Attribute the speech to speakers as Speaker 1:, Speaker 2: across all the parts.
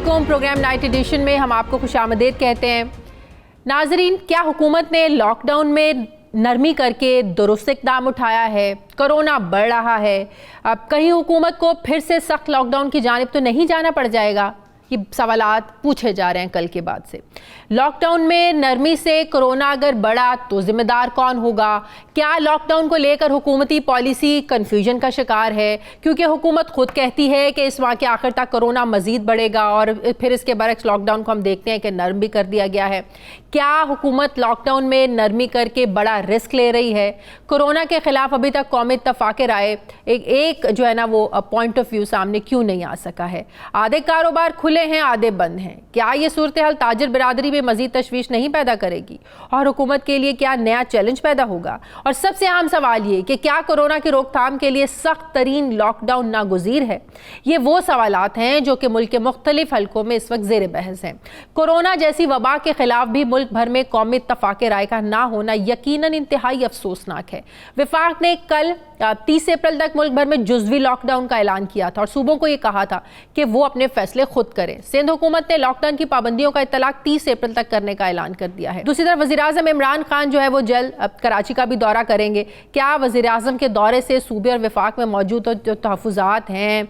Speaker 1: अस्सलामुअलैकुम। Programme night addition में हम आपको खुशामदीद कहते हैं। नाजरीन, क्या हुकूमत ने लॉकडाउन में नरमी करके दुरुस्त इक़दाम उठाया है? कोरोना बढ़ रहा है, अब कहीं हुकूमत को फिर से सख्त लॉकडाउन की जानिब तो नहीं जाना पड़ जाएगा? ये सवालात पूछे जा रहे हैं कल के बाद से। लॉकडाउन में नरमी से कोरोना अगर बढ़ा तो जिम्मेदार कौन होगा? क्या लॉकडाउन को लेकर हुकूमती पॉलिसी कन्फ्यूजन का शिकार है? क्योंकि हुकूमत खुद कहती है कि इस माह के आखिर तक कोरोना मजीद बढ़ेगा और फिर इसके बरक्स लॉकडाउन को हम देखते हैं कि नरम भी कर दिया गया है। क्या हुकूमत लॉकडाउन में नरमी करके बड़ा रिस्क ले रही है? कोरोना के खिलाफ अभी तक कौमी इत्तफाक़ राय एक जो है ना वो पॉइंट ऑफ व्यू सामने क्यों नहीं आ सका है? आधे कारोबार खुले हैं, आधे बंद हैं। क्या ये सूरत हाल ताजिर बिरादरी में मजीद तशवीश नहीं पैदा करेगी और हुकूमत के लिए क्या नया चैलेंज पैदा होगा? और सबसे अहम सवाल ये कि क्या कोरोना की रोकथाम के लिए सख्त तरीन लॉकडाउन नागुज़ीर है? ये वो सवालात हैं जो कि मुल्क के मुख्तलिफ हलकों में इस वक्त ज़ेर बहस हैं। कोरोना जैसी वबा के खिलाफ भी मुल्क भर में कौमी इत्तफाक़ राय का ना होना यकीनन इंतहाई अफसोसनाक है। वफाक ने कल 30 अप्रैल तक मुल्क भर में जुज़वी लॉकडाउन का ऐलान किया था और सूबों को ये कहा था कि वो अपने फैसले खुद करें। सिंध हुकूमत ने लॉकडाउन की पाबंदियों का इतलाक 30 अप्रैल तक करने का ऐलान कर दिया है। दूसरी तरफ वज़ीर-ए-आज़म इमरान खान जो है वो जल्द कराची का भी दौरा करेंगे। क्या वज़ीर-ए-आज़म के दौरे से सूबे और वफाक में मौजूद जो तहफ़्फ़ुज़ात हैं,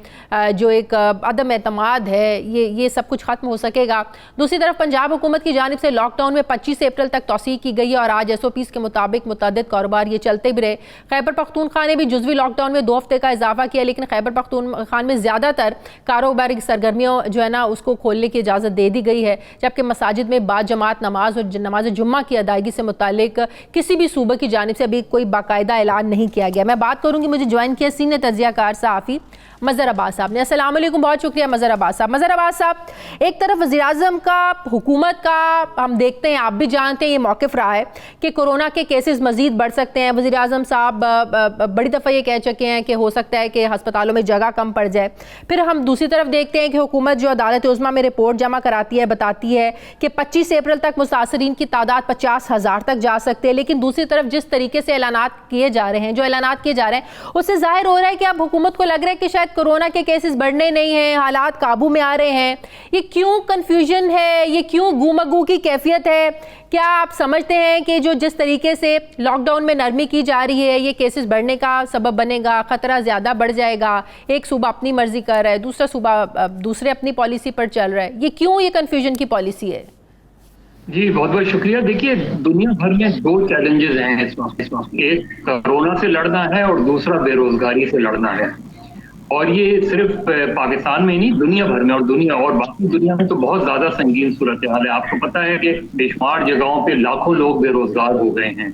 Speaker 1: जो एक अदम एतमाद है, ये सब कुछ ख़त्म हो सकेगा? दूसरी तरफ पंजाब हुकूमत की जानिब से लॉकडाउन में 25 अप्रैल तक तौसीक़ की गई है और आज SOPs के मुताबिक मुतअद्दिद कारोबार ये चलते भी रहे। खैबर पख्तूनख्वा ने भी जुज़वी लॉकडाउन में 2 हफ्ते का इजाफा किया, लेकिन खैबर पख्तूनख्वा में ज़्यादातर कारोबारी सरगर्मियों जो है ना उसको खोलने की इजाज़त दे दी गई है, जबकि मसाजिद में बाजमात नमाज और नमाज जुम्मा की अदायगी से मुतालिक किसी भी सूबे की जानिब से अभी कोई बाकायदा ऐलान नहीं किया गया। मैं बात करूँगी, मुझे ज्वाइन किया सीनियर तज्ज़ियाकार सहाफ़ी मज़हर अब्बास साहब ने। अस्सलाम वालेकुम, बहुत शुक्रिया मज़हर अब्बास साहब। मज़हर अब्बास साहब, एक तरफ वज़ीर-ए-आज़म का, हुकूमत का हम देखते हैं, आप भी जानते हैं, ये मौक़िफ़ रहा है कि कोरोना के केसेस मज़ीद बढ़ सकते हैं। वज़ीर-ए-आज़म साहब बड़ी दफ़ा ये कह चुके हैं कि हो सकता है कि हस्पतालों में जगह कम पड़ जाए। फिर हम दूसरी तरफ देखते हैं कि हुकूमत जो अदालत उज़्मा में रिपोर्ट जमा कराती है बताती है कि 25 अप्रैल तक मुसाफिरीन की तादाद 50,000 तक जा सकते हैं। लेकिन दूसरी तरफ जिस तरीके से ऐलानात किए जा रहे हैं, उससे ज़ाहिर हो रहा है कि अब हुकूमत को लग रहा है कि शायद कोरोना के केसेस बढ़ने नहीं हैं, हालात काबू में आ रहे हैं। ये क्यों कन्फ्यूजन है? ये क्यों गुमगू की कैफियत है? क्या आप समझते हैं कि जो जिस तरीके से लॉकडाउन में नरमी की जा रही है ये केसेस बढ़ने का सबब बनेगा, ख़तरा ज़्यादा बढ़ जाएगा? एक सूबा अपनी मर्जी कर रहा है, दूसरा सूबा दूसरे अपनी पॉलिसी पर चल रहा है। ये क्यों ये कन्फ्यूजन की पॉलिसी है?
Speaker 2: जी बहुत बहुत शुक्रिया। देखिए, दुनिया भर में 2 चैलेंजेस हैं इस वक्त। एक कोरोना से लड़ना है और दूसरा बेरोजगारी से लड़ना है। और ये सिर्फ पाकिस्तान में ही नहीं, दुनिया भर में और बाकी दुनिया में तो बहुत ज्यादा संगीन सूरत हाल है। आपको पता है कि बेशुमार जगहों पे लाखों लोग बेरोजगार हो गए हैं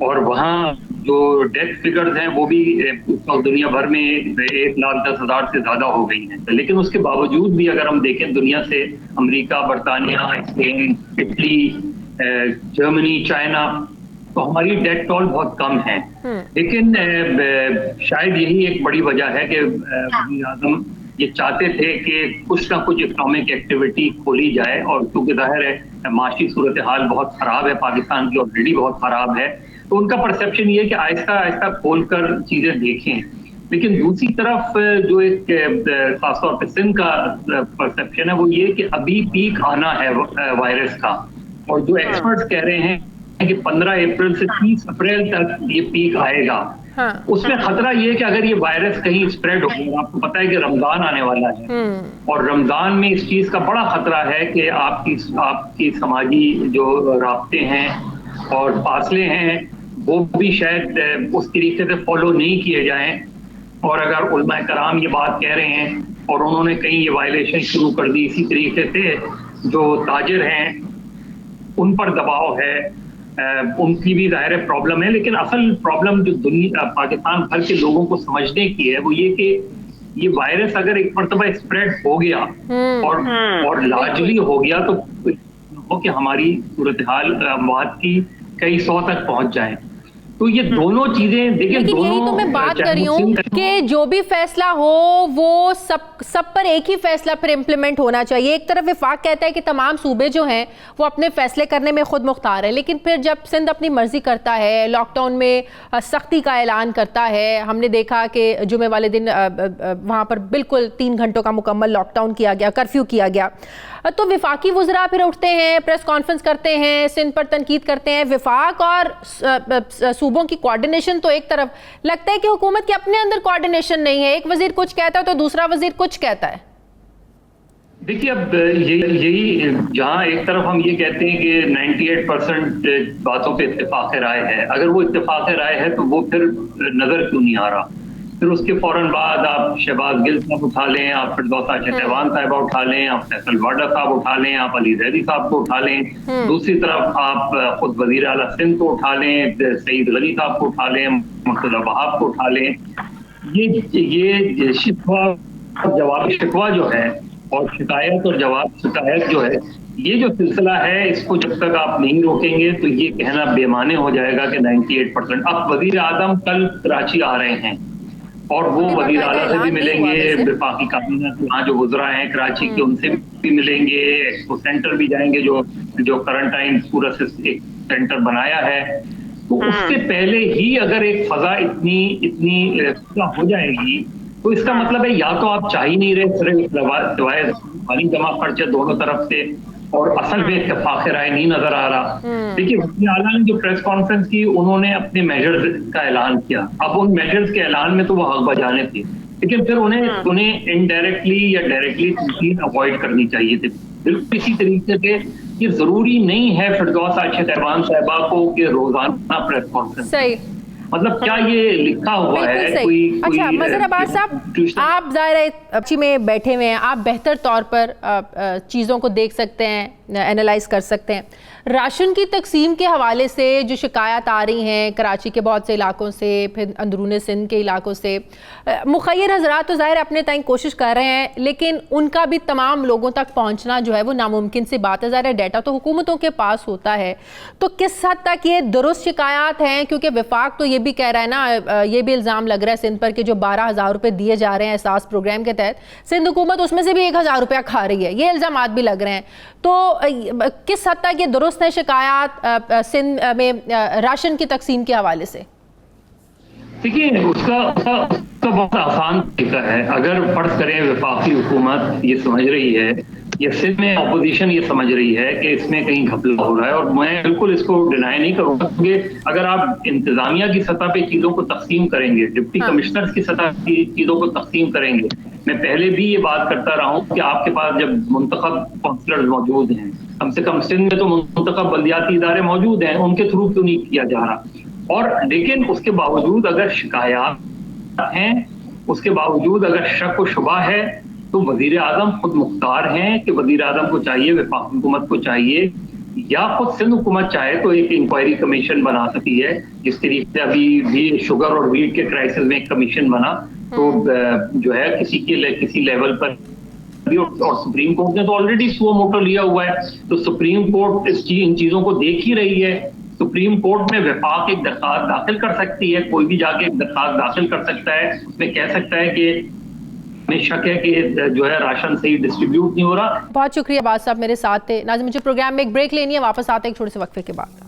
Speaker 2: और वहाँ जो डेथ फिगर्स हैं वो भी दुनिया भर में 1,10,000 से ज्यादा हो गई हैं। लेकिन उसके बावजूद भी अगर हम देखें दुनिया से, अमेरिका, बरतानिया, स्पेन, इटली, जर्मनी, चाइना, तो हमारी डेथ टोल बहुत कम है। लेकिन शायद यही एक बड़ी वजह है कि वज़ीर-ए-आज़म ये चाहते थे कि कुछ ना कुछ इकोनॉमिक एक्टिविटी खोली जाए, और क्योंकि जाहिर है माशी सूरत हाल बहुत ख़राब है, पाकिस्तान की ऑलरेडी बहुत ख़राब है, तो उनका परसेप्शन ये है कि आहिस्ता आहिस्ता खोल कर चीज़ें देखें। लेकिन दूसरी तरफ जो एक खासतौर पर सिंध का परसेप्शन है वो ये कि अभी पीक आना है वायरस का, और जो एक्सपर्ट्स कह रहे हैं कि 15 अप्रैल से 30 अप्रैल तक ये पीक आएगा। उसमें खतरा ये है कि अगर ये वायरस कहीं स्प्रेड हो, आपको पता है कि रमजान आने वाला है और रमजान में इस चीज का बड़ा खतरा है कि आपकी समाजी जो राब्ते हैं और फासले हैं वो भी शायद उस तरीके से फॉलो नहीं किए जाएं। और अगर उलमा कराम ये बात कह रहे हैं और उन्होंने कहीं ये वायलेशन शुरू कर दी, इसी तरीके से जो ताजिर हैं उन पर दबाव है, उनकी भी ज़ाहिर प्रॉब्लम है। लेकिन असल प्रॉब्लम जो दुनिया पाकिस्तान भर के लोगों को समझने की है वो ये कि ये वायरस अगर एक मरतबा स्प्रेड हो गया और लार्जली हो गया तो कि हमारी सूरत हाल अमवात की कई 100 तक पहुंच जाए। तो ये दोनों चीजें देखिए,
Speaker 1: लेकिन यही तो मैं बात कर रही हूँ कि जो भी फैसला हो वो सब पर एक ही फैसला फिर इम्प्लीमेंट होना चाहिए। एक तरफ विफाक कहता है कि तमाम सूबे जो हैं वो अपने फैसले करने में खुद मुख्तार है, लेकिन फिर जब सिंध अपनी मर्जी करता है, लॉकडाउन में सख्ती का ऐलान करता है, हमने देखा कि जुमे वाले दिन वहाँ पर बिल्कुल 3 घंटों का मुकम्मल लॉकडाउन किया गया, कर्फ्यू किया गया, तो विफाकी वज़रा फिर उठते हैं, प्रेस कॉन्फ्रेंस करते हैं, सिंध पर तनकीद करते हैं। विफाक और सूबों की कोऑर्डिनेशन तो एक तरफ, लगता है कि हुकूमत के अपने अंदर कोऑर्डिनेशन नहीं है, एक वजीर कुछ कहता है तो दूसरा वजीर कुछ कहता है।
Speaker 2: देखिए, अब यही जहां एक तरफ हम ये कहते हैं कि 98% बातों पे इत्तेफाक राय है, अगर वो इत्तेफाक राय है तो वो फिर नजर क्यों नहीं आ रहा? फिर उसके फौरन बाद आप शहबाज गिल साहब उठा लें, आप फिरदौसा शहबान साहिबा उठा लें, आप फैसल वाडा साहब उठा लें, आप अली जैदी साहब को उठा लें, दूसरी तरफ आप खुद वजीर आला सिंध को उठा लें, सईद गनी साहब को उठा लें, मुर्तजा वहाब को उठा लें। ये शिकवा जवाब शिकवा जो है और शिकायत और जवाब शिकायत जो है, ये जो सिलसिला है, इसको जब तक आप नहीं रोकेंगे तो ये कहना बेमाने हो जाएगा कि 98%। अब वजीर आजम कल कराची आ रहे हैं और वो वजीर आला से भी मिलेंगे, वफाकी काबीना के यहाँ जो वज़रा हैं कराची के उनसे भी मिलेंगे, एक्सपो सेंटर भी जाएंगे जो क्वारंटाइन पूरा एक सेंटर बनाया है। तो उससे पहले ही अगर एक फजा इतनी हो जाएगी तो इसका मतलब है या तो आप चाह ही नहीं रहे सिवाय पानी जमा खर्चे दोनों तरफ से, और असल में इत्तेफाक राय नहीं नजर आ रहा। देखिए, वज़ीर आला ने जो प्रेस कॉन्फ्रेंस की, उन्होंने अपने मेजर्स का ऐलान किया। अब उन मेजर्स के ऐलान में तो वो हक बजाने थे, लेकिन फिर उन्हें इनडायरेक्टली या डायरेक्टली अवॉइड करनी चाहिए थी। बिल्कुल इसी तरीके से ये जरूरी नहीं है फिरदौसा शहबान साहिबा को कि रोजाना प्रेस कॉन्फ्रेंस, सही मतलब क्या ये लिखा हुआ है कोई?
Speaker 1: अच्छा, मज़हर अब्बास साहब, आप ज़ाहिर में बैठे हुए हैं, आप बेहतर तौर पर चीज़ों को देख सकते हैं, एनालाइज कर सकते हैं। राशन की तकसीम के हवाले से जो शिकायत आ रही हैं कराची के बहुत से इलाकों से, फिर अंदरूनी सिंध के इलाकों से, मुखय्यर हजरात तो ज़ाहिर अपने ताईं कोशिश कर रहे हैं, लेकिन उनका भी तमाम लोगों तक पहुँचना जो है वो नामुमकिन सी बात है। ज़ाहिर डाटा तो हुकूमतों के पास होता है, तो किस हद तक ये दुरुस्त शिकायत हैं? क्योंकि विफाक तो ये भी कह रहा है ना, ये भी इल्ज़ाम लग रहा है सिंध पर कि जो 12,000 रुपये दिए जा रहे हैं एहसास प्रोग्राम के तहत, सिंध हुकूमत उसमें से भी 1,000 रुपया खा रही है, ये इल्ज़ाम भी लग रहे हैं। तो किस हद तक ये दुरुस्त है शिकायत सिंध में राशन की तकसीम के हवाले से?
Speaker 2: देखिए, उसका बहुत आसान तरीका है। अगर फर्ज करें वफाकी हुकूमत ये समझ रही है, या सिंध में अपोजिशन ये समझ रही है कि इसमें कहीं घपला हो रहा है, और मैं बिल्कुल इसको डिनाई नहीं करूंगा, क्योंकि अगर आप इंतजामिया की सतह पे चीजों को तकसीम करेंगे, डिप्टी कमिश्नर्स की सतह की चीजों को तकसीम करेंगे, मैं पहले भी ये बात करता रहा हूँ कि आपके पास जब मुंतखब काउंसलर्स मौजूद हैं, कम से कम सिंध में तो मुंतखब बल्दियाती इदारे मौजूद हैं, उनके थ्रू क्यों नहीं किया जा रहा? और लेकिन उसके बावजूद अगर शिकायत हैं, उसके बावजूद अगर शक व शुबा है, तो वजीर आजम खुद मुख्तार हैं कि वजीर आजम को चाहिए, वफाकी हुकूमत को चाहिए, या खुद सिंध हुकूमत चाहे तो एक इंक्वायरी कमीशन बना सकती है, जिस तरीके से अभी भी शुगर और वीट के क्राइसिस में एक कमीशन बना, तो जो है किसी लेवल पर, और सुप्रीम कोर्ट ने तो ऑलरेडी सुओ मोटो लिया हुआ है, तो सुप्रीम कोर्ट इन चीजों को देख ही रही है। सुप्रीम कोर्ट में विफाक एक दरखास्त दाखिल कर सकती है, कोई भी जाके एक दरखास्त दाखिल कर सकता है, उसमें कह सकता है कि हमें शक है कि जो है राशन सही डिस्ट्रीब्यूट नहीं हो रहा।
Speaker 1: बहुत शुक्रिया अब्बास साहब मेरे साथ थे। नाज़रीन, मुझे प्रोग्राम में एक ब्रेक लेनी है, वापस आते हैं एक छोटे से वक्फे के बाद।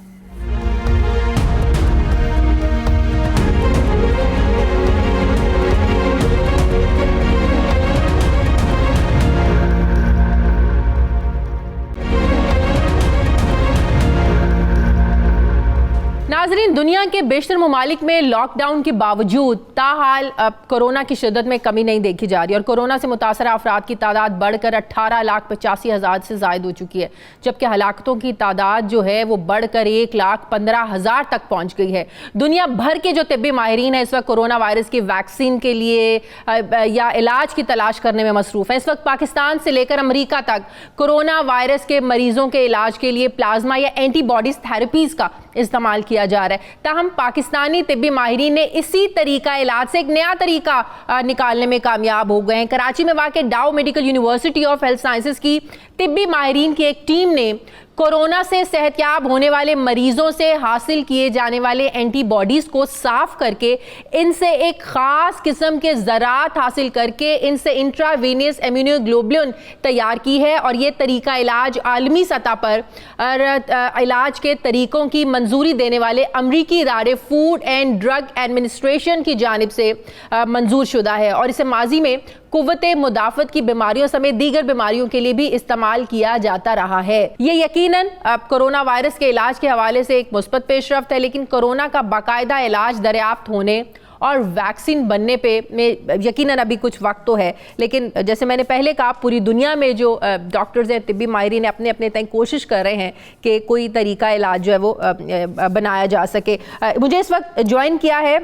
Speaker 1: नाज़रीन, दुनिया के बेशतर ममालिक में लॉकडाउन के बावजूद ताहाल कोरोना की शिद्दत में कमी नहीं देखी जा रही, और कोरोना से मुतासर अफराद की तादाद बढ़कर 18,85,000 से ज़ायद हो चुकी है, जबकि हलाकतों की तादाद जो है वो बढ़कर 1,15,000 तक पहुँच गई है। दुनिया भर के जो तिब्बी माहिरीन है इस वक्त कोरोना वायरस की वैक्सीन के लिए या इलाज की तलाश करने में मसरूफ़ है। इस वक्त पाकिस्तान से लेकर अमरीका तक कोरोना वायरस के मरीजों के इलाज के लिए प्लाज्मा या एंटीबॉडीज़ थेरेपीज़ का इस्तेमाल किया जा रहा है। ताहम पाकिस्तानी तिब्बी माहिरीन ने इसी तरीका इलाज से एक नया तरीका निकालने में कामयाब हो गए हैं। कराची में वाक़ डाउ medical university of health sciences की तिब्बी माहिरीन की एक टीम ने कोरोना से सेहतयाब होने वाले मरीजों से हासिल किए जाने वाले एंटीबॉडीज को साफ करके इनसे एक खास किस्म के ज़रात हासिल करके इनसे इंट्रावेनियस इम्यूनोग्लोबुलिन तैयार की है। और ये तरीका इलाज आलमी सतह पर इलाज के तरीकों की मंजूरी देने वाले अमरीकी इदारे फूड एंड ड्रग एडमिनिस्ट्रेशन की जानिब से मंजूर शुदा है और इसे माजी में कुव्वते मुदाफ़त की बीमारियों समेत दीगर बीमारियों के लिए भी इस्तेमाल किया जाता रहा है। ये यकीनन कोरोना वायरस के इलाज के हवाले से एक मुस्बत पेशरफ्त है, लेकिन कोरोना का बाकायदा इलाज दरियाफ्त होने और वैक्सीन बनने पे में यकीनन अभी कुछ वक्त तो है। लेकिन जैसे मैंने पहले कहा, पूरी दुनिया में जो डॉक्टर्स हैं, तिब्बी माहिरीन अपने अपने तय कोशिश कर रहे हैं कि कोई तरीका इलाज जो है वो बनाया जा सके। मुझे इस वक्त ज्वाइन किया है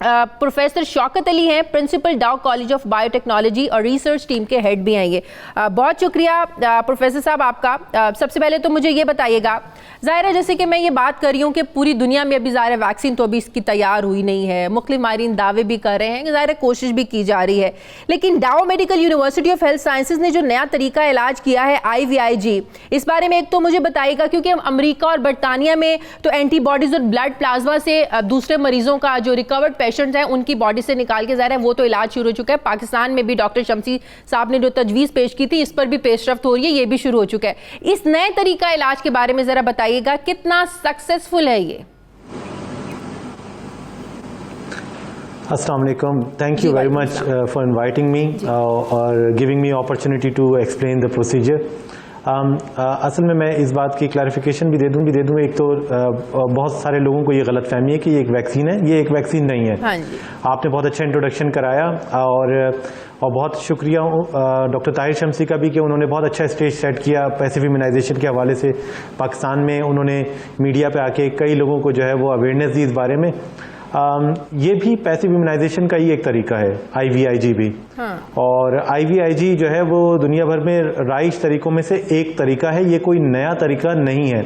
Speaker 1: प्रोफेसर शौकत अली हैं, प्रिंसिपल डाउ कॉलेज ऑफ बायोटेक्नोलॉजी और रिसर्च टीम के हेड भी हैं ये। बहुत शुक्रिया प्रोफेसर साहब आपका। सबसे पहले तो मुझे ये बताइएगा, ज़ाहिर है जैसे कि मैं ये बात कर रही हूँ कि पूरी दुनिया में अभी ज़ाहिर वैक्सीन तो अभी इसकी तैयार हुई नहीं है, मुख्तलिफ माहिरीन दावे भी कर रहे हैं कि ज़ाहिर कोशिश भी की जा रही है, लेकिन डाउ medical university of health sciences ने जो नया तरीका इलाज किया है IVIG, इस बारे में एक तो मुझे बताइएगा, क्योंकि अमरीका और बरतानिया में तो एंटीबॉडीज़ और ब्लड प्लाज्मा से दूसरे मरीजों का जो रिकवर्ड पेशेंट्स हैं उनकी बॉडी से निकाल के ज़ाहिर है वो तो इलाज शुरू हो चुका है। पाकिस्तान में भी डॉक्टर शमसी साहब ने जो तजवीज़ पेश की थी, इस पर भी पेशरफ्त हो रही है, ये भी शुरू हो चुका है। इस नए तरीका इलाज के बारे में ज़रा बताइएगा, कितना सक्सेसफुल है ये?
Speaker 3: अस्सलाम वालेकुम, thank you very much for inviting me और giving me opportunity to explain the procedure. असल में मैं इस बात की क्लैरिफिकेशन भी दे दूं। एक तो बहुत सारे लोगों को ये गलत फहमी है कि ये एक वैक्सीन है, ये एक वैक्सीन नहीं है।
Speaker 1: हाँ जी।
Speaker 3: आपने बहुत अच्छा इंट्रोडक्शन कराया और बहुत शुक्रिया डॉक्टर ताहिर शमसी का भी कि उन्होंने बहुत अच्छा स्टेज सेट किया पैसिव इम्यूनाइजेशन के हवाले से। पाकिस्तान में उन्होंने मीडिया पे आके कई लोगों को जो है वो अवेयरनेस दी इस बारे में। ये भी पैसिव इम्यूनाइजेशन का ही एक तरीका है, IVIG भी। हाँ। और IVIG जो है वो दुनिया भर में राइज तरीकों में से एक तरीका है, ये कोई नया तरीका नहीं है।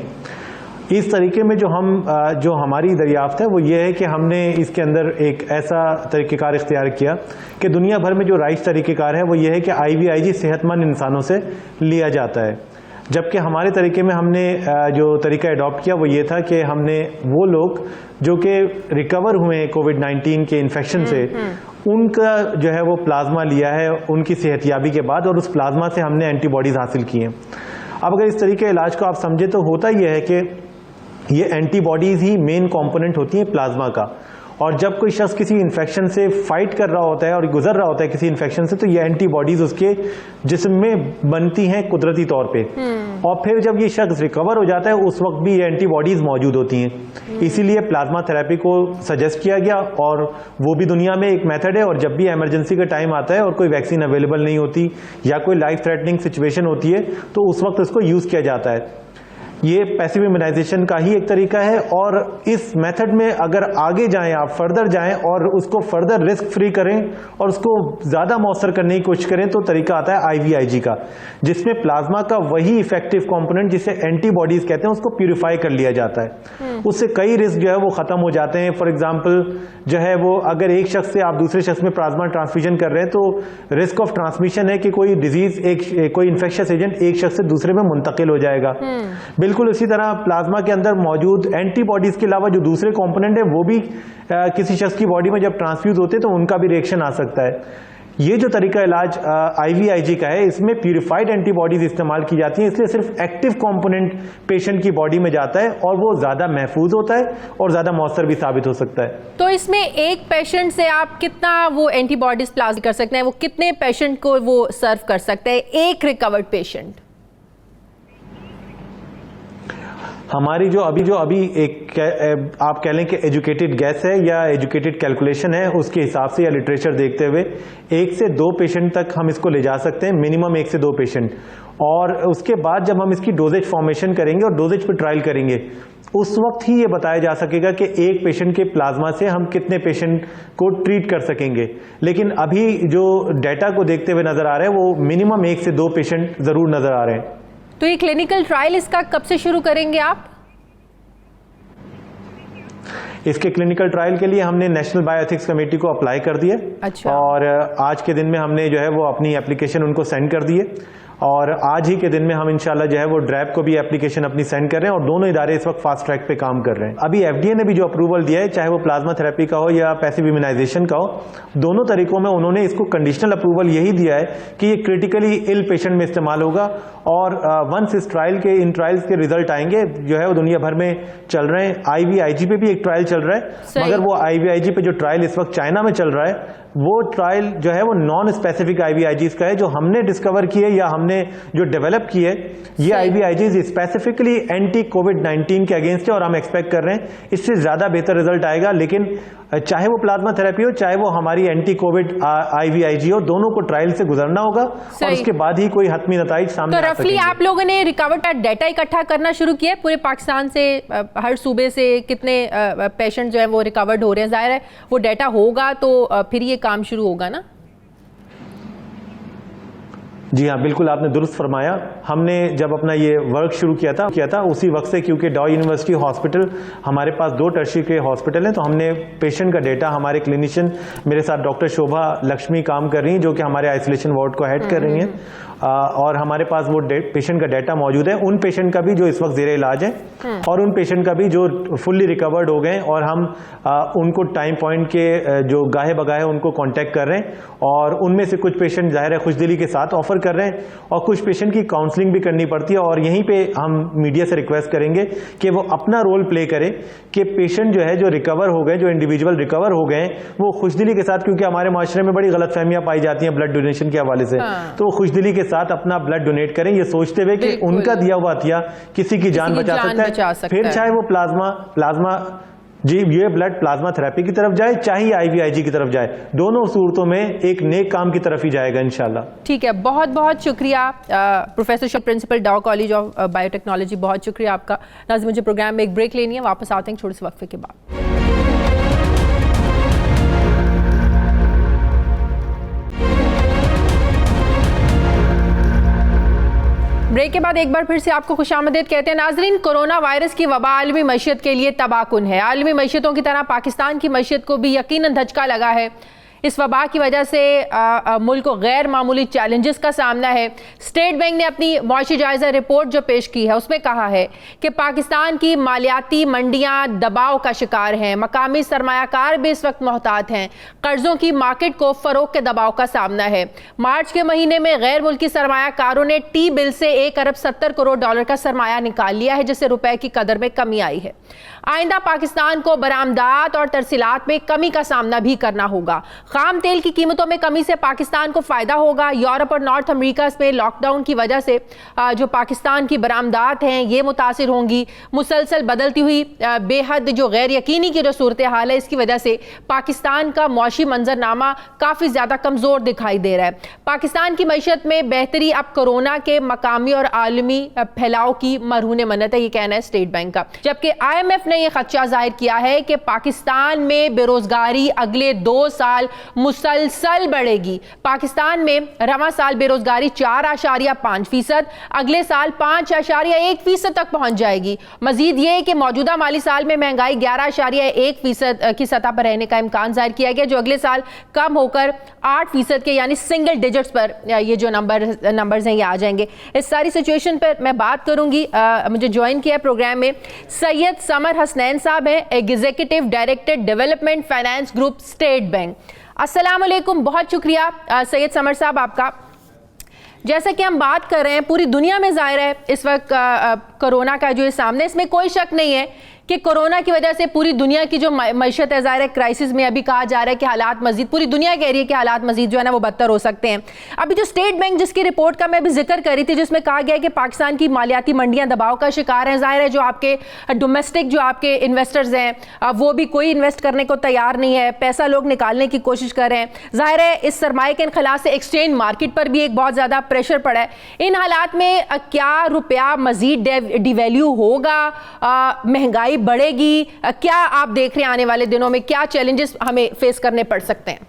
Speaker 3: इस तरीके में जो हमारी दरियाफ्त है वो ये है कि हमने इसके अंदर एक ऐसा तरीक़ेकार इख्तियार किया कि दुनिया भर में जो राइज तरीक़ेकार है वो ये है कि IVIG सेहतमंद इंसानों से लिया जाता है, जबकि हमारे तरीके में हमने जो तरीका अडॉप्ट किया वो ये था कि हमने वो लोग जो कि रिकवर हुए कोविड-19 के इन्फेक्शन से, उनका जो है वो प्लाज्मा लिया है उनकी सेहतयाबी के बाद, और उस प्लाज्मा से हमने एंटीबॉडीज़ हासिल की हैं। अब अगर इस तरीके इलाज को आप समझे तो होता यह है कि ये एंटीबॉडीज़ ही मेन कंपोनेंट होती हैं प्लाज्मा का, और जब कोई शख्स किसी इन्फेक्शन से फाइट कर रहा होता है और गुजर रहा होता है किसी इन्फेक्शन से, तो ये एंटीबॉडीज उसके जिस्म में बनती हैं कुदरती तौर पे, और फिर जब ये शख्स रिकवर हो जाता है उस वक्त भी ये एंटीबॉडीज मौजूद होती हैं। इसीलिए प्लाज्मा थेरेपी को सजेस्ट किया गया, और वो भी दुनिया में एक मेथड है। और जब भी इमरजेंसी का टाइम आता है और कोई वैक्सीन अवेलेबल नहीं होती या कोई लाइफ थ्रेटनिंग सिचुएशन होती है तो उस वक्त इसको यूज किया जाता है। ये पैसिव इम्यूनाइजेशन का ही एक तरीका है, और इस मेथड में अगर आगे जाएं, आप फर्दर जाएं और उसको फर्दर रिस्क फ्री करें और उसको ज़्यादा मौसर करने की कोशिश करें तो तरीका आता है IVIG का, जिसमें प्लाज्मा का वही इफेक्टिव कंपोनेंट जिसे एंटीबॉडीज कहते हैं उसको प्यूरिफाई कर लिया जाता है। उससे कई रिस्क जो है वो ख़त्म हो जाते हैं। फॉर एग्जाम्पल जो है वो अगर एक शख्स से आप दूसरे शख्स में प्लाज्मा ट्रांसफ्यूजन कर रहे हैं तो रिस्क ऑफ ट्रांसमिशन है कि कोई डिजीज कोई इन्फेक्शियस एजेंट एक शख्स से दूसरे में मुंतकिल हो जाएगा। बिल्कुल इसी तरह प्लाज्मा के अंदर मौजूद एंटीबॉडीज के अलावा जो दूसरे कंपोनेंट है वो भी किसी शख्स की बॉडी में जब ट्रांसफ्यूज होते हैं तो उनका भी रिएक्शन आ सकता है। ये जो तरीका इलाज IVIG का है, इसमें प्यूरिफाइड एंटीबॉडीज इस्तेमाल की जाती हैं, इसलिए सिर्फ एक्टिव कंपोनेंट पेशेंट की बॉडी में जाता है और वो ज्यादा महफूज होता है और ज्यादा मौसर भी साबित हो सकता है।
Speaker 1: तो इसमें एक पेशेंट से आप कितना वो एंटीबॉडीज प्लाज्मा कर सकते हैं, वो कितने पेशेंट को वो सर्व कर सकते हैं, एक रिकवर्ड पेशेंट?
Speaker 3: हमारी जो अभी एक आप कह लें कि एजुकेटेड गैस है या एजुकेटेड कैलकुलेशन है, उसके हिसाब से या लिटरेचर देखते हुए 1 से 2 पेशेंट तक हम इसको ले जा सकते हैं, मिनिमम 1 से 2 पेशेंट। और उसके बाद जब हम इसकी डोजेज फॉर्मेशन करेंगे और डोजेज पर ट्रायल करेंगे, उस वक्त ही ये बताया जा सकेगा कि एक पेशेंट के प्लाज्मा से हम कितने पेशेंट को ट्रीट कर सकेंगे। लेकिन अभी जो डाटा को देखते हुए नजर आ रहा है वो मिनिमम 1 से 2 पेशेंट जरूर नजर आ रहे हैं।
Speaker 1: तो ये क्लिनिकल ट्रायल इसका कब से शुरू करेंगे आप?
Speaker 3: इसके क्लिनिकल ट्रायल के लिए हमने नेशनल बायोएथिक्स कमेटी को अप्लाई कर दिए।
Speaker 1: अच्छा।
Speaker 3: और आज के दिन में हमने जो है वो अपनी एप्लीकेशन उनको सेंड कर दिए, और आज ही के दिन में हम इंशाल्लाह जो है वो ड्रैप को भी एप्लीकेशन अपनी सेंड कर रहे हैं और दोनों इदारे इस वक्त फास्ट ट्रैक पे काम कर रहे हैं। अभी FDA ने भी जो अप्रूवल दिया है, चाहे वो प्लाज्मा थेरेपी का हो या पैसिव इम्यूनाइजेशन का हो, दोनों तरीकों में उन्होंने इसको कंडीशनल अप्रूवल यही दिया है कि ये क्रिटिकली इल पेशेंट में इस्तेमाल होगा। और वंस इस ट्रायल के इन ट्रायल्स के रिजल्ट आएंगे, जो है वो दुनिया भर में चल रहे हैं। IVIG पे भी एक ट्रायल चल रहा है, मगर वो IVIG पे जो ट्रायल इस वक्त चाइना में चल रहा है, वो ट्रायल जो है वो नॉन स्पेसिफिक IVIGs का है, जो हमने डिस्कवर किए या हमने जो डेवलप किए। ये IVIGs स्पेसिफिकली एंटी कोविड-19 के अगेंस्ट है और हम एक्सपेक्ट कर रहे हैं इससे ज्यादा बेहतर रिजल्ट आएगा। लेकिन चाहे वो प्लाज्मा थेरेपी हो, चाहे वो हमारी एंटी कोविड IVIG हो, दोनों को ट्रायल से गुजरना होगा और उसके बाद ही कोई हतमी नताइज सामने आ सकेंगे।
Speaker 1: रफली आप लोगों ने रिकवर्ड का डाटा इकट्ठा करना शुरू किया पूरे पाकिस्तान से, हर सूबे से कितने पेशेंट जो है वो रिकवर्ड हो रहे हैं? जाहिर है वो डाटा होगा तो फिर ये काम शुरू होगा ना?
Speaker 3: जी हाँ, बिल्कुल आपने दुरुस्त फरमाया। हमने जब अपना ये वर्क शुरू किया था उसी वक्त से, क्योंकि डॉ यूनिवर्सिटी हॉस्पिटल हमारे पास 2 टर्शियरी के हॉस्पिटल हैं, तो हमने पेशेंट का डेटा, हमारे क्लिनिशियन मेरे साथ डॉक्टर शोभा लक्ष्मी काम कर रही हैं, जो कि हमारे आइसोलेशन वार्ड को हेड कर रही हैं, और हमारे पास वो पेशेंट का डाटा मौजूद है, उन पेशेंट का भी जो इस वक्त ज़ेरे इलाज है और उन पेशेंट का भी जो फुल्ली रिकवर्ड हो गए, और हम उनको टाइम पॉइंट के जो गाहे बगाहे उनको कांटेक्ट कर रहे हैं, और उनमें से कुछ पेशेंट जाहिर है खुशदिली के साथ ऑफर कर रहे हैं और कुछ पेशेंट की काउंसलिंग भी करनी पड़ती है। और यहीं पे हम मीडिया से रिक्वेस्ट करेंगे कि वो अपना रोल प्ले करे कि पेशेंट जो है जो रिकवर हो गए, जो इंडिविजुअल रिकवर हो गए, वो खुशदिली के साथ, क्योंकि हमारे माशरे में बड़ी गलतफहमियां पाई जाती हैं ब्लड डोनेशन के हवाले से, तो वो खुशदिली के साथ अपना ब्लड डोनेट करें, ये सोचते हुए कि उनका दिया हुआ हथिया किसी की जान बचा सकता है। फिर चाहे वो प्लाज्मा जी ये ब्लड प्लाज्मा थेरेपी की तरफ जाए, चाहे IVIG की तरफ जाए, दोनों सूरतों में एक नेक काम की तरफ ही जाएगा इंशाल्लाह।
Speaker 1: ठीक है, बहुत बहुत शुक्रिया प्रोफेसर प्रिंसिपल डाउ कॉलेज ऑफ बायोटेक्नोलॉजी, बहुत शुक्रिया आपका। नाज़रीन, मुझे प्रोग्राम में एक ब्रेक लेनी है, वापस आते हैं छोटे से वक्फे के बाद। ब्रेक के बाद एक बार फिर से आपको खुशामदीद कहते हैं। नाजरीन, कोरोना वायरस की वबा आलमी मईशत के लिए तबाहकुन है। आलमी मईशतों की तरह पाकिस्तान की मईशत को भी यकीनन धचका लगा है। इस वबा की वजह से मुल्क को गैर मामूली चैलेंजेस का सामना है। स्टेट बैंक ने अपनी मौशी जायजा रिपोर्ट जो पेश की है उसमें कहा है कि पाकिस्तान की मालियाती मंडियां दबाव का शिकार हैं। मकामी सरमायाकार भी इस वक्त मोहतात हैं। कर्जों की मार्केट को फरोग के दबाव का सामना है। मार्च के महीने में गैर मुल्की सरमायाकारों ने टी बिल से $1 अरब 70 करोड़ का सरमाया निकाल लिया है, जिससे रुपए की कदर में कमी आई है। आइंदा पाकिस्तान को बरामदात और तरसीलात में कमी का सामना भी करना होगा। खाम तेल की कीमतों में कमी से पाकिस्तान को फायदा होगा। यूरोप और नॉर्थ अमेरिका में लॉकडाउन की वजह से जो पाकिस्तान की बरामदात हैं ये मुतासिर होंगी। मुसलसल बदलती हुई बेहद जो गैर यकीनी की जो सूरत हाल है, इसकी वजह से पाकिस्तान का मौशी मंजरनामा काफ़ी ज़्यादा कमज़ोर दिखाई दे रहा है। पाकिस्तान की मईशत में बेहतरी अब कोरोना के मकामी और आलमी फैलाव की मरहून मन्नत है, ये कहना है स्टेट बैंक का। जबकि IMF ने यह खदशा जाहिर किया है कि पाकिस्तान में बेरोजगारी अगले 2 साल मुसलसल बढ़ेगी। पाकिस्तान में रवां साल बेरोजगारी 4.5%, अगले साल 5.1% तक पहुंच जाएगी। मजीद ये कि मौजूदा माली साल में महंगाई 11.1% की सतह पर रहने का इम्कान जाहिर किया गया, जो अगले साल कम होकर 8% के यानी सिंगल डिजिट्स पर ये जो नंबर्स हैं ये आ जाएंगे। इस सारी सिचुएशन पर मैं बात करूंगी। मुझे ज्वाइन किया प्रोग्राम में सैयद समर हसनैन साहब हैं, executive director development finance group state bank. अस्सलाम वालेकुम, बहुत शुक्रिया सैयद समर साहब आपका। जैसा कि हम बात कर रहे हैं, पूरी दुनिया में जाहिर है इस वक्त कोरोना का जो सामने, इसमें कोई शक नहीं है कि कोरोना की वजह से पूरी दुनिया की जो मईशत है ज़ाहिर है क्राइसिस में। अभी कहा जा रहा है कि हालात मजीद, पूरी दुनिया कह रही है कि हालात मजीद जो है ना वो बदतर हो सकते हैं। अभी जो स्टेट बैंक जिसकी रिपोर्ट का मैं भी जिक्र कर रही थी, जिसमें कहा गया है कि पाकिस्तान की मालियाती मंडियां दबाव का शिकार हैं। ज़ाहिर है जो आपके डोमेस्टिक जो आपके इन्वेस्टर्स हैं वो भी कोई इन्वेस्ट करने को तैयार नहीं है, पैसा लोग निकालने की कोशिश कर रहे हैं। ज़ाहिर है इस सरमाए के इनखला से एक्सचेंज मार्केट पर भी एक बहुत ज़्यादा प्रेशर पड़ा है। इन हालात में क्या रुपया मजीद डिवैल्यू होगा, महंगाई बढ़ेगी? क्या आप देख रहे हैं आने वाले दिनों में क्या चैलेंजेस हमें फेस करने पड़ सकते हैं?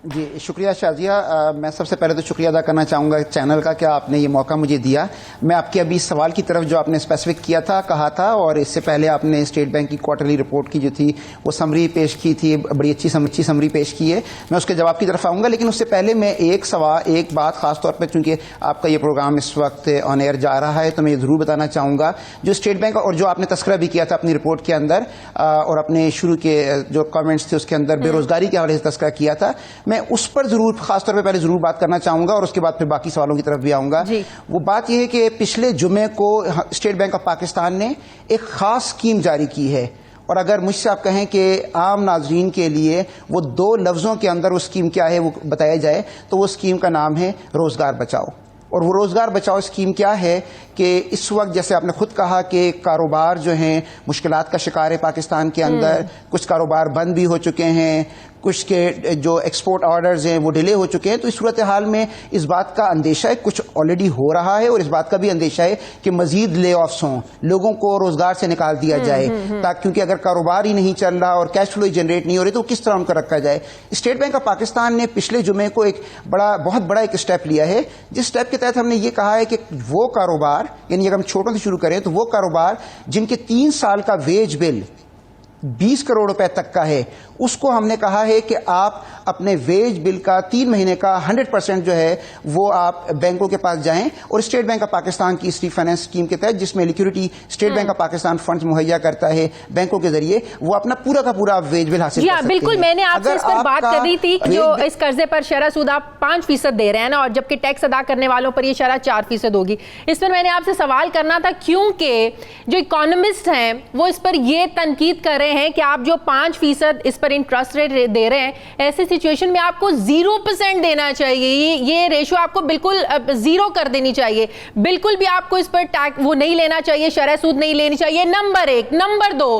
Speaker 4: जी शुक्रिया शाजिया। मैं सबसे पहले तो शुक्रिया अदा करना चाहूँगा चैनल का कि आपने ये मौका मुझे दिया। मैं आपके अभी सवाल की तरफ जो आपने स्पेसिफिक किया था कहा था, और इससे पहले आपने स्टेट बैंक की क्वार्टरली रिपोर्ट की जो थी वो समरी पेश की थी, बड़ी अच्छी समरी पेश की है। मैं उसके जवाब की तरफ आऊँगा, लेकिन उससे पहले मैं एक बात खासतौर पर, चूँकि आपका ये प्रोग्राम इस वक्त ऑन एयर जा रहा है, तो मैं ये ज़रूर बताना चाहूँगा जो स्टेट बैंक और जो आपने तस्करा भी किया था अपनी रिपोर्ट के अंदर और अपने शुरू के जो कमेंट्स थे उसके अंदर बेरोजगारी के हवाले से तस्करा किया था, मैं उस पर जरूर खासतौर पे पहले जरूर बात करना चाहूंगा और उसके बाद फिर बाकी सवालों की तरफ भी आऊंगा। वो बात यह है कि पिछले जुमे को स्टेट बैंक ऑफ पाकिस्तान ने एक खास स्कीम जारी की है, और अगर मुझसे आप कहें कि आम नाजरीन के लिए वो 2 लफ्जों के अंदर वो स्कीम क्या है वो बताया जाए, तो वो स्कीम का नाम है रोजगार बचाओ। और वो रोजगार बचाओ स्कीम क्या है कि इस वक्त जैसे आपने खुद कहा कि कारोबार जो हैं मुश्किलात का शिकार है पाकिस्तान के अंदर, कुछ कारोबार बंद भी हो चुके हैं, कुछ के जो एक्सपोर्ट ऑर्डर्स हैं वो डिले हो चुके हैं। तो इस सूरत हाल में इस बात का अंदेशा है, कुछ ऑलरेडी हो रहा है, और इस बात का भी अंदेशा है कि मजीद ले ऑफ्स हों, लोगों को रोजगार से निकाल दिया जाए, ताकि क्योंकि अगर कारोबार ही नहीं चल रहा और कैश फ्लो जनरेट नहीं हो रही तो किस तरह उनको रखा जाए। स्टेट बैंक ऑफ पाकिस्तान ने पिछले जुमे को एक बहुत बड़ा एक स्टेप लिया है, जिस स्टेप के तहत हमने ये कहा है कि वो कारोबार, यानी अगर हम छोटों से शुरू करें तो वो कारोबार जिनके 3 साल का वेज बिल 20 करोड़ रुपए तक का है, उसको हमने कहा है कि आप अपने वेज बिल का 3 महीने का 100% जो है वो आप बैंकों के पास जाएं, और स्टेट बैंक ऑफ पाकिस्तान की इस रीफाइनेंस स्कीम के तहत जिसमें liquidity state bank of Pakistan funds मुहैया करता है बैंकों के जरिए, वो अपना पूरा का पूरा वेज बिल हासिल कर सकते हैं।
Speaker 1: बिल्कुल, मैंने आपसे इस पर बात कर रही थी कि जो इस कर्जे पर शरह सूद आप 5% दे रहे हैं ना, और जबकि टैक्स अदा करने वालों पर ये शरह 4% होगी। इस पर मैंने आपसे सवाल करना था, क्योंकि जो इकोनॉमिस्ट हैं वो इस पर ये तनकीद कर रहे हैं कि आप जो 5% इस पर इंटरेस्ट रेट दे रहे हैं, ऐसी सिचुएशन में आपको 0% देना चाहिए। ये रेशो आपको बिल्कुल 0 कर देनी चाहिए, बिल्कुल भी आपको इस पर टैक्स वो नहीं लेना चाहिए, शरह सूद नहीं लेनी चाहिए। नंबर 1। नंबर 2,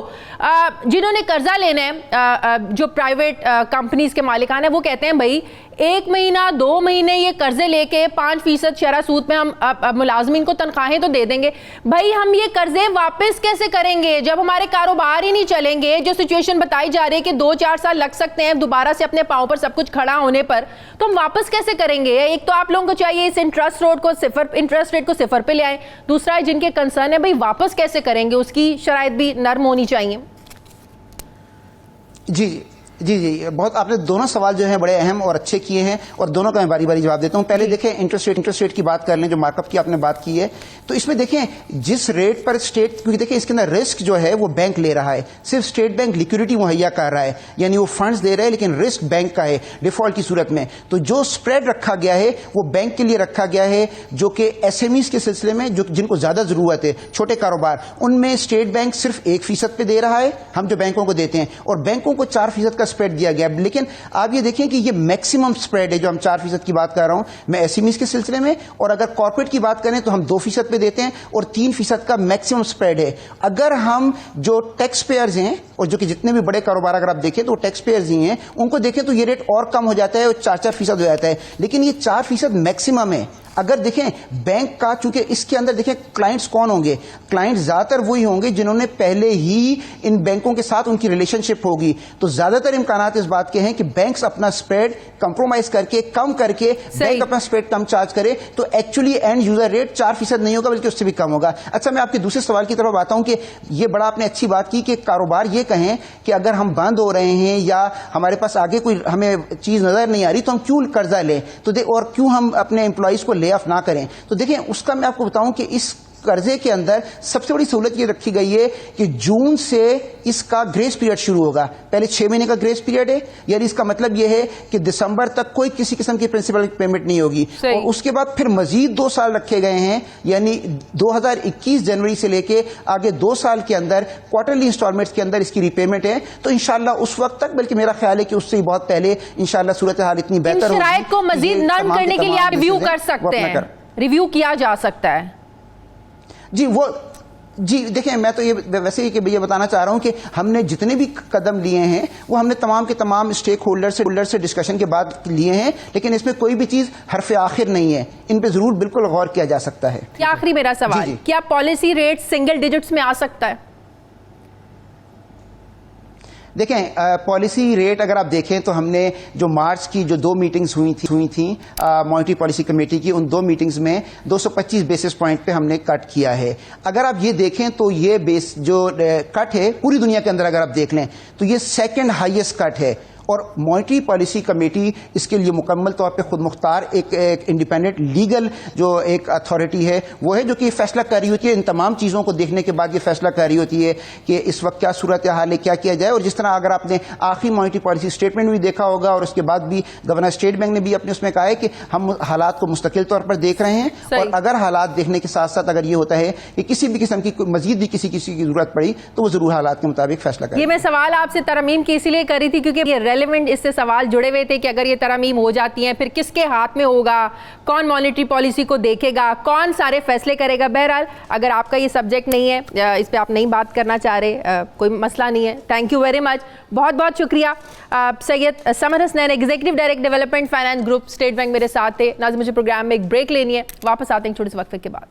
Speaker 1: जिन्होंने कर्जा लेना है, जो प्राइवेट कंपनीज के मालिकान है, वो कहते हैं भाई 1 महीना 2 महीने ये कर्जे लेके 5% शरह सूद में हम मुलाजमीन को तनख्वाहें तो दे देंगे। भाई हम ये कर्जे वापस कैसे करेंगे जब हमारे कारोबार ही नहीं चलेंगे? जो सिचुएशन बताई जा रही है कि 2-4 साल लग सकते हैं दोबारा से अपने पांव पर सब कुछ खड़ा होने पर, तो हम वापस कैसे करेंगे? एक तो आप लोगों को चाहिए इस इंटरेस्ट रेट को सिफर पे ले आए, दूसरा है जिनके कंसर्न है भाई वापस कैसे करेंगे, उसकी शराइत भी नर्म होनी चाहिए।
Speaker 4: जी, बहुत आपने दोनों सवाल जो हैं बड़े अहम और अच्छे किए हैं, और दोनों का मैं बारी बारी जवाब देता हूं। पहले देखें इंटरेस्ट रेट की बात कर लें, जो मार्कअप की आपने बात की है, तो इसमें देखें जिस रेट पर स्टेट, क्योंकि देखें इसके अंदर रिस्क जो है वो बैंक ले रहा है, सिर्फ स्टेट बैंक लिक्विडिटी मुहैया कर रहा है, यानी वो फंड्स दे रहा है, लेकिन रिस्क बैंक का है डिफॉल्ट की सूरत में। तो जो स्प्रेड रखा गया है वो बैंक के लिए रखा गया है, जो कि एसएमईज के सिलसिले में जिनको ज्यादा जरूरत है, छोटे कारोबार, उनमें स्टेट बैंक सिर्फ 1% पे दे रहा है, हम जो बैंकों को देते हैं, और बैंकों को 4% का स्प्रेड दिया गया। लेकिन आप ये देखें कि ये मैक्सिमम स्प्रेड है जो हम 4% की बात कर रहा हूं मैं एसएमईज के सिलसिले में, और अगर कॉर्पोरेट की बात करें तो हम 2% पे देते हैं, और 3% का मैक्सिमम स्प्रेड है। अगर हम जो टैक्स पेयर्स हैं, और जो कि जितने भी बड़े कारोबार अगर आप देखें तो टैक्स पेयर्स ही हैं, उनको देखें तो ये रेट और कम हो जाता है, और 4% हो जाता है, लेकिन ये 4% मैक्सिमम है। अगर देखें बैंक का, चूंकि इसके अंदर देखें क्लाइंट्स कौन होंगे, क्लाइंट ज्यादातर वही होंगे जिन्होंने पहले ही इन बैंकों के साथ उनकी रिलेशनशिप होगी, तो ज्यादातर इम्कानात इस बात के हैं कि बैंक्स अपना स्प्रेड कंप्रोमाइज करके, कम करके बैंक अपना स्प्रेड कम चार्ज करे, तो एक्चुअली एंड यूजर रेट 4% नहीं होगा बल्कि उससे भी कम होगा। अच्छा, मैं आपके दूसरे सवाल की तरफ आता हूं कि ये बड़ा आपने अच्छी बात की कि कारोबार ये कहें कि अगर हम बंद हो रहे हैं या हमारे पास आगे कोई हमें चीज नजर नहीं आ रही तो हम क्यों कर्जा लें, तो और क्यों हम अपने एम्प्लॉइज को ले ऑफ ना करें। तो देखें उसका मैं आपको बताऊं कि इस कर्जे के अंदर सबसे बड़ी सहूलत ये रखी गई है कि जून से इसका ग्रेस पीरियड शुरू होगा। पहले 6 महीने का ग्रेस पीरियड है, यानी इसका मतलब यह है कि दिसंबर तक कोई किसी किस्म की प्रिंसिपल पेमेंट नहीं होगी, और उसके बाद फिर मजीद 2 साल रखे गए हैं, यानी 2021 जनवरी से लेके आगे 2 साल के अंदर क्वार्टरली इंस्टॉलमेंट्स के अंदर इसकी रीपेमेंट है। तो इंशाल्लाह उस वक्त तक, बल्कि मेरा ख्याल है कि उससे बहुत पहले इंशाल्लाह सूरत हाल इतनी बेहतर होगी,
Speaker 1: शराइत को मजीद नर्म करने के लिए आप रिव्यू कर सकते हैं, रिव्यू किया जा सकता है।
Speaker 4: जी देखें, मैं तो ये वैसे ही कि ये बताना चाह रहा हूं कि हमने जितने भी कदम लिए हैं वो हमने तमाम के तमाम स्टेक होल्डर से डिस्कशन के बाद लिए हैं, लेकिन इसमें कोई भी चीज हरफ आखिर नहीं है, इन पे जरूर बिल्कुल गौर किया जा सकता है।
Speaker 1: आखिरी मेरा सवाल, क्या पॉलिसी रेट सिंगल डिजिट्स में आ सकता है?
Speaker 4: देखें पॉलिसी रेट अगर आप देखें तो हमने जो मार्च की जो 2 मीटिंग्स हुई थी मॉनेटरी पॉलिसी कमेटी की, उन 2 मीटिंग्स में 225 बेसिस पॉइंट पे हमने कट किया है। अगर आप ये देखें तो ये बेस जो कट है पूरी दुनिया के अंदर अगर आप देख लें तो ये सेकंड हाईएस्ट कट है, और मॉनेटरी पॉलिसी कमेटी इसके लिए मुकम्मल तौर पे खुद मुख्तार एक इंडिपेंडेंट लीगल जो एक अथॉरिटी है वो है, जो कि फैसला कर रही होती है। इन तमाम चीज़ों को देखने के बाद ये फैसला कर रही होती है कि इस वक्त क्या सूरत हाल है, क्या किया जाए। और जिस तरह अगर आपने आखिरी मॉनेटरी पॉलिसी स्टेटमेंट भी देखा होगा और उसके बाद भी गवर्नर स्टेट बैंक ने भी अपने उसमें कहा है कि हम हालात को मुस्तकिल तौर पर देख रहे हैं, और अगर हालात देखने के साथ साथ अगर ये होता है कि किसी भी किस्म की मजीद भी किसी की जरूरत पड़ी तो वो जरूर हालात के मुताबिक फैसला करें।
Speaker 1: ये मैं सवाल आपसे तरमीम की इसलिए करी थी क्योंकि ये रेलेवेंट इससे सवाल जुड़े हुए थे कि अगर ये तरमीम हो जाती हैं फिर किसके हाथ में होगा, कौन मॉनेटरी पॉलिसी को देखेगा, कौन सारे फैसले करेगा। बहरहाल अगर आपका ये सब्जेक्ट नहीं है, इस पे आप नहीं बात करना चाह रहे, कोई मसला नहीं है। थैंक यू वेरी मच, बहुत बहुत शुक्रिया। Syed summer Hasnain, executive director development finance group, state bank, मेरे साथ थे। नाज़रीन मुझे प्रोग्राम में एक ब्रेक लेनी है, वापस आते हैं छोटे से वक्फे के बाद।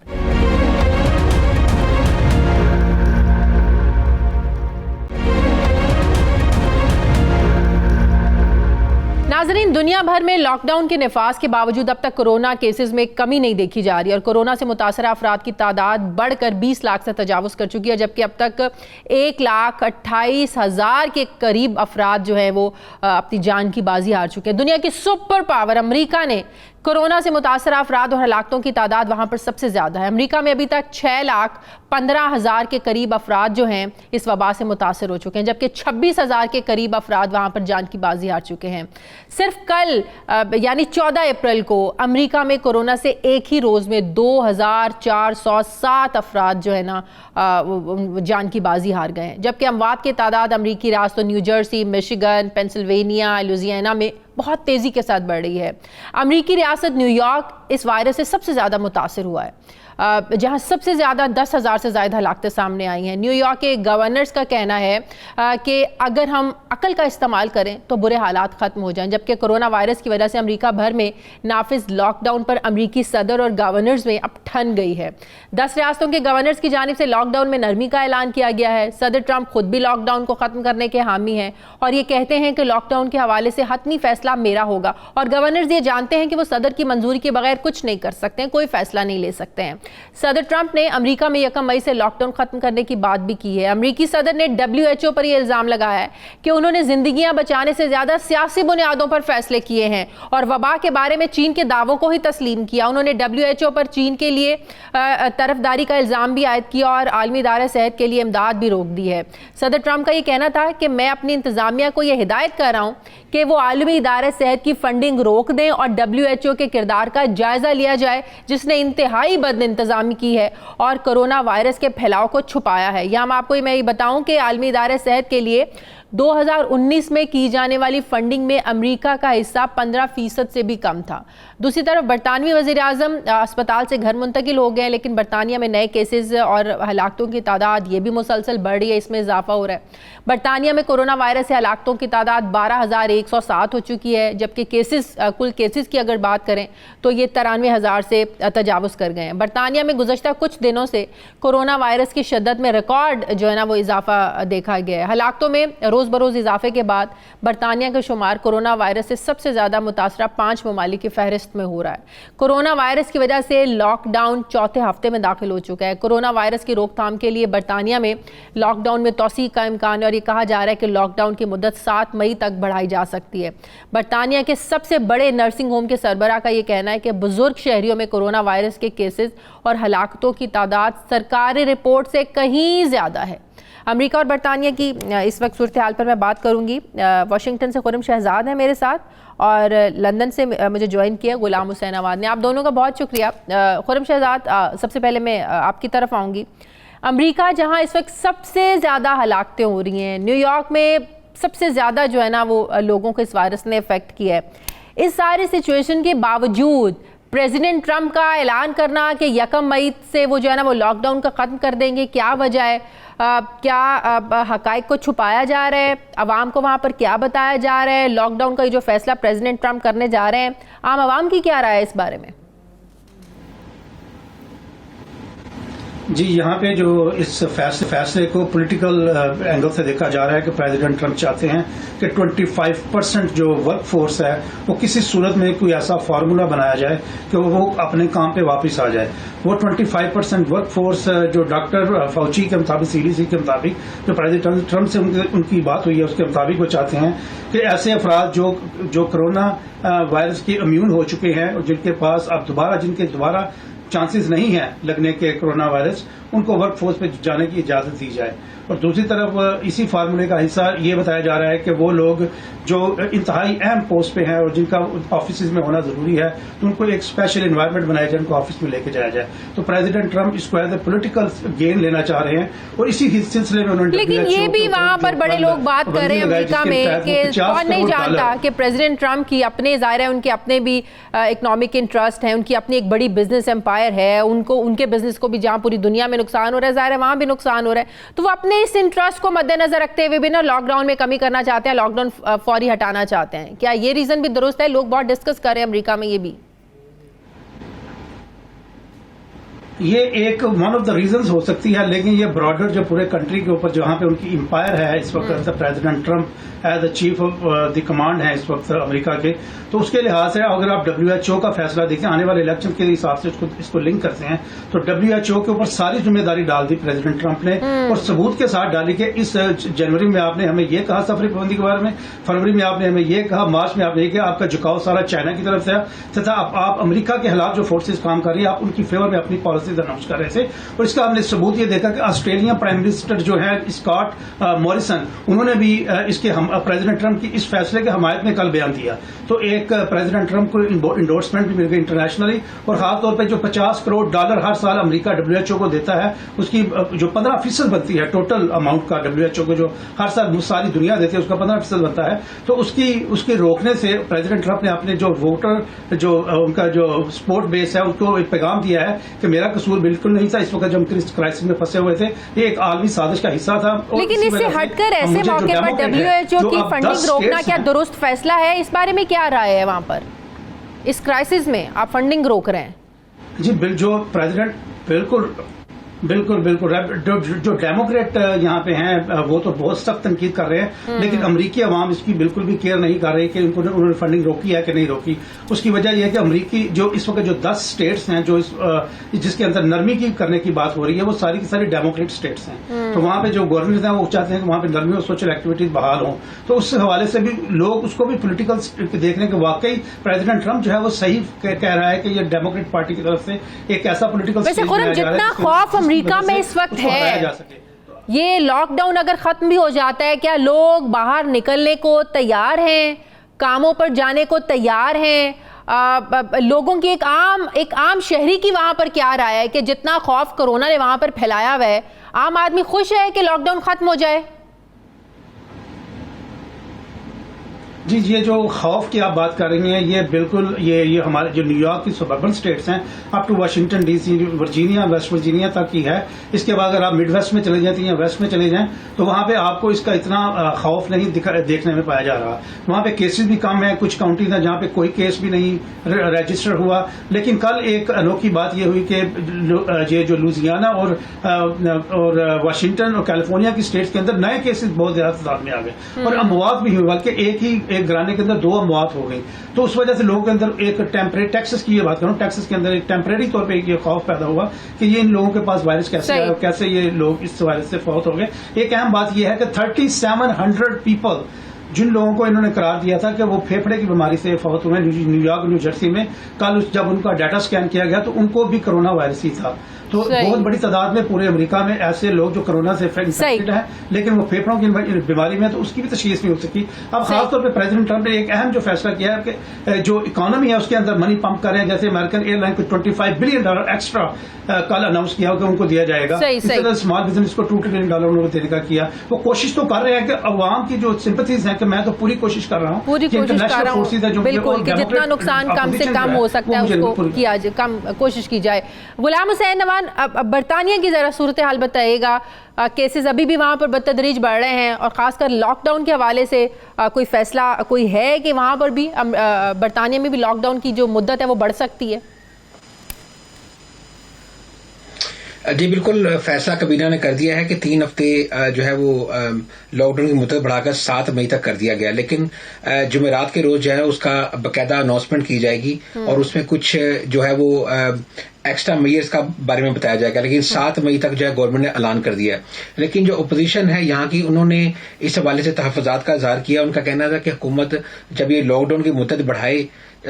Speaker 1: नाज़रीन, दुनिया भर में लॉकडाउन के नफाज के बावजूद अब तक कोरोना केसेस में कमी नहीं देखी जा रही और कोरोना से मुतासर अफराद की तादाद बढ़कर 20 लाख से तजावुज़ कर चुकी है, जबकि अब तक 1,28,000 के करीब अफराद जो है वो अपनी जान की बाजी हार चुके हैं। दुनिया की सुपर पावर अमेरिका ने कोरोना से मुतासर अफराद और हलाकतों की तादाद वहाँ पर सबसे ज़्यादा है। अमेरिका में अभी तक 6,15,000 के करीब अफराद जो हैं इस वबा से मुतासर हो चुके हैं, जबकि 26,000 के करीब अफराद वहाँ पर जान की बाजी हार चुके हैं। सिर्फ कल यानी 14 अप्रैल को अमेरिका में कोरोना से एक ही रोज़ में 2,407 अफराद जो है ना जान की बाजी हार गए हैं, जबकि अमवात की तादाद अमरीकी रियासतों new Jersey, Michigan, Pennsylvania, Louisiana में बहुत तेज़ी के साथ बढ़ रही है। अमरीकी रियासत न्यूयॉर्क इस वायरस से सबसे ज़्यादा मुतासर हुआ है, जहां सबसे ज़्यादा 10,000 से ज़्यादा हलाकतें सामने आई हैं। न्यूयॉर्क के गवर्नर्स का कहना है कि अगर हम अकल का इस्तेमाल करें तो बुरे हालात ख़त्म हो जाएं, जबकि कोरोना वायरस की वजह से अमेरिका भर में नाफिज लॉकडाउन पर अमरीकी सदर और गवर्नर्स में अब ठन गई है। 10 रियासतों के गवर्नर्स की जानिब से लॉकडाउन में नरमी का ऐलान किया गया है। सदर ट्रंप खुद भी लॉकडाउन को ख़त्म करने के हामी हैं और ये कहते हैं कि लॉकडाउन के हवाले से हतमी फैसला मेरा होगा, और गवर्नर्स ये जानते हैं कि वो सदर की मंजूरी के बगैर कुछ नहीं कर सकते हैं, कोई फैसला नहीं ले सकते हैं। सदर ट्रंप ने अमेरिका में 1 मई से लॉकडाउन खत्म करने की बात भी की है। अमेरिकी सदर ने WHO पर यह इल्जाम लगाया है कि उन्होंने जिंदगियां बचाने से ज्यादा सियासी बुनियादों पर फैसले किए हैं और वबा के बारे में चीन के दावों को ही तस्लीम किया। उन्होंने WHO पर चीन के लिए तरफदारी का इल्जाम भी आयद किया और आलमी इदारे सेहत के लिए इमदाद भी रोक दी है। सदर ट्रंप का यह कहना था कि मैं अपनी इंतजामिया को यह हिदायत कर रहा हूं कि वो आलमी इदारे सेहत की फंडिंग रोक दें और WHO के किरदार का जायजा लिया जाए, जिसने इंतहाई बद इंतजामी की है और कोरोना वायरस के फैलाव को छुपाया है। यहाँ मैं ये बताऊं कि आलमी इदारे सेहत के लिए 2019 में की जाने वाली फंडिंग में अमेरिका का हिस्सा 15% से भी कम था। दूसरी तरफ बरतानवी वज़ीर आज़म अस्पताल से घर मुंतकिल हो गए, लेकिन बरतानिया में नए केसेस और हलाकतों की तादाद ये भी मुसलसल बढ़ रही है, इसमें इजाफा हो रहा है। बरतानिया में कोरोना वायरस से हलाकतों की तादाद 12,107 हो चुकी है, जबकि कुल केसेस की अगर बात करें तो ये 93,000 से तजावुज़ कर गए हैं। बरतानिया में गुज़श्ता कुछ दिनों से कोरोना वायरस की शिद्दत में रिकॉर्ड जो है ना वो इजाफा देखा गया है। हलाकतों में रोज़ बरोज़ इजाफे के बाद बरतानिया का शुमार कोरोना वायरस से सबसे ज़्यादा मुतासरा 5 ममालिक की फहरिस्त में हो रहा है। कोरोना वायरस की वजह से लॉकडाउन चौथे हफ्ते में दाखिल हो चुका है। कोरोना वायरस की रोकथाम के लिए बरतानिया में लॉकडाउन में तोसी का इम्कान है और ये कहा जा रहा है कि लॉकडाउन की मुद्दत 7 मई तक बढ़ाई जा सकती है। बरतानिया के सबसे बड़े नर्सिंग होम के सरबराह का ये कहना है कि बुजुर्ग शहरियों में कोरोना वायरस के केसेस और हलाकतों की तादाद सरकारी रिपोर्ट से कहीं ज़्यादा है। अमेरिका और बरतानिया की इस वक्त सूरत हाल पर मैं बात करूंगी। वाशिंगटन से खुरम शहजाद है मेरे साथ और लंदन से मुझे ज्वाइन किया गुलाम हुसैन आवाद ने। आप दोनों का बहुत शुक्रिया। खुरम शहजाद, सबसे पहले मैं आपकी तरफ आऊँगी। अमेरिका जहां इस वक्त सबसे ज़्यादा हलाकतें हो रही हैं, न्यूयॉर्क में सबसे ज़्यादा जो है ना वो लोगों को इस वायरस ने इफ़ेक्ट किया है, इस सारी सिचुएशन के बावजूद प्रेसिडेंट ट्रंप का ऐलान करना कि 1 मई से वो जो है ना वो लॉकडाउन का ख़त्म कर देंगे, क्या वजह है? क्या हक़ाइक़ को छुपाया जा रहा है? आवाम को वहाँ पर क्या बताया जा रहा है? लॉकडाउन का जो फैसला प्रेसिडेंट ट्रंप करने जा रहे हैं, आम आवाम की क्या राय है इस बारे में?
Speaker 5: जी, यहाँ पे जो इस फैसले को पॉलिटिकल एंगल से देखा जा रहा है कि प्रेसिडेंट ट्रंप चाहते हैं कि 25% जो वर्क फोर्स है वो किसी सूरत में कोई ऐसा फार्मूला बनाया जाए कि वो अपने काम पे वापस आ जाए। वो 25% वर्क फोर्स जो डॉक्टर फाउची के मुताबिक, CDC के मुताबिक, जो प्रेसिडेंट ट्रंप से उनकी बात हुई है उसके मुताबिक वो चाहते हैं कि ऐसे अफराद जो कोरोना वायरस के इम्यून हो चुके हैं और जिनके पास अब जिनके दोबारा चांसेस नहीं है लगने के कोरोना वायरस, उनको वर्क फोर्स पे जाने की इजाजत दी जाए। और दूसरी तरफ इसी फार्मूले का हिस्सा ये बताया जा रहा है कि वो लोग जो इंतहाई अहम पोस्ट पे हैं और जिनका ऑफिस में होना जरूरी है, तो उनको एक स्पेशल एनवायरनमेंट बनाया जाए, उनको ऑफिस में लेके जाया जाए। तो प्रेसिडेंट ट्रंप इसको एज ए पोलिटिकल गेन लेना चाह रहे हैं और इसी सिलसिले में उन्होंने,
Speaker 1: लेकिन ये भी वहां पर बड़े लोग बात कर रहे हैं अमेरिका में कि कौन नहीं जानता कि प्रेसिडेंट ट्रंप की अपने, जाहिर है उनके अपने भी इकोनॉमिक इंटरेस्ट है, उनकी अपनी एक बड़ी बिजनेस एम्पायर है, उनके बिजनेस को भी जहां पूरी दुनिया में नुकसान हो रहा है, जाहिर है वहां भी नुकसान हो रहा है, तो वो अपने इस इंटरेस्ट को मद्देनजर रखते हुए भी ना लॉकडाउन में कमी करना चाहते हैं, लॉकडाउन फौरी हटाना चाहते हैं। क्या ये रीजन भी दुरुस्त है? लोग बहुत डिस्कस कर रहे हैं अमेरिका में ये भी।
Speaker 5: ये एक वन ऑफ द रीजंस हो सकती है, लेकिन ये ब्रॉडर जो पूरे कंट्री के ऊपर जहां पे उनकी एम्पायर है इस वक्त, president Trump as the chief of the command है इस वक्त अमेरिका के, तो उसके लिहाज से अगर आप WHO का फैसला देखें आने वाले इलेक्शन के हिसाब से इसको लिंक करते हैं, तो WHO के ऊपर सारी जिम्मेदारी डाल दी प्रेसिडेंट ट्रंप ने और सबूत के साथ डाली कि इस जनवरी में आपने हमें ये कहा सफरी पाबंदी के बारे में, फरवरी में आपने हमें ये कहा, मार्च में आपने ये कहा, आपका झुकाव सारा चाइना की तरफ से है, तथा आप अमेरिका के खिलाफ जो फोर्सेज काम कर रही है आप उनकी फेवर में अपनी पॉलिसी अनाउंस कर रहे थे। और इसका हमने सबूत ये देखा कि ऑस्ट्रेलिया प्राइम मिनिस्टर जो है स्कॉट मॉरिसन, उन्होंने भी इसके प्रेसिडेंट ट्रंप की इस फैसले की हमायत में कल बयान दिया। तो एक प्रेसिडेंट ट्रंप को इंडोर्समेंट भी मिल गई इंटरनेशनली, और खासतौर पर जो $50 करोड़ हर साल अमेरिका WHO को देता है, उसकी जो 15% बनती है टोटल अमाउंट का WHO को जो हर साल सारी दुनिया देती है उसका 15% बनता है, तो उसके रोकने से प्रेसिडेंट ट्रंप ने अपने जो वोटर जो उनका जो सपोर्ट बेस है उसको एक पैगाम दिया है कि मेरा कसूर बिल्कुल नहीं था, इस वक्त जब क्राइसिस में फंसे हुए थे, ये एक आलमी साजिश का हिस्सा था।
Speaker 1: लेकिन इससे हटकर ऐसे मौके पर WHO की फंडिंग रोकना क्या दुरुस्त फैसला है? इस बारे में क्या राय है वहां पर? इस क्राइसिस में आप फंडिंग रोक रहे हैं।
Speaker 5: जी, जो प्रेसिडेंट बिल्कुल जो डेमोक्रेट यहाँ पे हैं वो तो बहुत सख्त तनकीद कर रहे हैं, लेकिन अमरीकी अवाम इसकी बिल्कुल भी केयर नहीं कर रही कि उन्होंने फंडिंग रोकी है कि नहीं रोकी। उसकी वजह यह है कि अमरीकी जो इस वक्त जो 10 स्टेट्स हैं जो जिसके अंदर नरमी की करने की बात हो रही है, वो सारी की सारी डेमोक्रेट स्टेट्स हैं। तो वहां पे जो गवर्नर्स हैं वो चाहते हैं कि वहां पे नरमी और सोशल एक्टिविटीज बहाल हों, तो उस हवाले से भी लोग उसको भी पोलिटिकल देखने के वाकई प्रेसिडेंट ट्रंप जो है वो सही कह रहा है कि ये डेमोक्रेट पार्टी की तरफ से एक ऐसा पोलिटिकल
Speaker 1: जितना खौफ अमेरिका में इस वक्त है, ये लॉकडाउन अगर खत्म भी हो जाता है, क्या लोग बाहर निकलने को तैयार हैं, कामों पर जाने को तैयार हैं? लोगों की एक आम शहरी की वहां पर क्या राय है कि जितना खौफ कोरोना ने वहां पर फैलाया हुआ है, आम आदमी खुश है कि लॉकडाउन खत्म हो जाए?
Speaker 5: जी, ये जो खौफ की आप बात कर रही हैं, ये बिल्कुल ये हमारे जो न्यूयॉर्क की सबर्बन स्टेट्स हैं up to Washington DC, Virginia, West Virginia तक की है। इसके बाद अगर आप मिड वेस्ट में चले जाती हैं, वेस्ट में चले जाएं, तो वहां पे आपको इसका इतना खौफ नहीं देखने में पाया जा रहा। वहां पे केसेस भी कम है, कुछ काउंटीज हैं जहां पे कोई केस भी नहीं रजिस्टर हुआ। लेकिन कल एक अनोखी बात ये हुई कि ये जो लुजियाना और वाशिंगटन और कैलिफोर्निया की स्टेट्स के अंदर नए केसेस बहुत ज्यादा तादाद में आ गए और अमवात भी हुई, बल्कि एक घराने के अंदर 2 अमवात हो गई। तो उस वजह से लोगों के अंदर एक टेम्परेरी, टेक्सास की ये बात करूं, टेक्सास के अंदर एक टेम्परेरी तौर पे ये खौफ पैदा हुआ कि ये इन लोगों के पास वायरस कैसे आया, कैसे ये लोग इस वायरस से फौत हो गए। एक अहम बात यह है कि 3700 पीपल जिन लोगों को इन्होंने करार दिया था कि वो फेफड़े की बीमारी से फौत हुए न्यूयॉर्क, न्यू जर्सी में, कल जब उनका डाटा स्कैन किया गया तो उनको भी कोरोना वायरस ही था। तो बहुत बड़ी तादाद में पूरे अमेरिका में ऐसे लोग जो कोरोना से इन्फेक्टेड हैं, लेकिन वो फेफड़ों की बीमारी में, तो उसकी भी तशखीस नहीं हो सकी। अब खासतौर पर प्रेसिडेंट ट्रंप ने एक अहम जो फैसला किया है कि जो इकोनॉमी है उसके अंदर मनी पंप कर रहे हैं, जैसे अमेरिकन एयरलाइन को $25 बिलियन एक्स्ट्रा कल अनाउंस किया कि उनको दिया जाएगा। इस तरह स्मॉल बिजनेस को $2 ट्रिलियन उनको देने का किया। वो कोशिश तो कर रहे हैं कि अवाम की जो सिंपैथीज हैं, कि मैं तो पूरी कोशिश कर रहा हूँ,
Speaker 1: पूरी कोशिश कर रहा हूँ बिल्कुल कि जितना नुकसान कम से कम हो सकता है उसको किया जाए, कम कोशिश की जाए। गुलाम हुसैन नवान, बरतानिया की जरा सूरत हाल बताइएगा। केसेस अभी भी वहाँ पर बतदरीज बढ़ रहे हैं और खासकर लॉकडाउन के हवाले से कोई फैसला कोई है कि वहाँ पर भी बरतानिया में भी लॉकडाउन की जो मुद्दत है वो बढ़ सकती है?
Speaker 6: जी बिल्कुल, फैसला काबीना ने कर दिया है कि 3 हफ्ते जो है वो लॉकडाउन की मुद्दत बढ़ाकर 7 मई तक कर दिया गया, लेकिन जुमेरात के रोज जो है उसका बाकायदा अनाउंसमेंट की जाएगी और उसमें कुछ जो है वो एक्स्ट्रा मेयर्स का बारे में बताया जाएगा, लेकिन 7 मई तक जो है गवर्नमेंट ने ऐलान कर दिया है। लेकिन जो अपोजिशन है यहाँ की, उन्होंने इस हवाले से तहफ़्फ़ुज़ात का इज़हार किया। उनका कहना था कि हुकूमत जब ये लॉकडाउन की मुद्दत बढ़ाए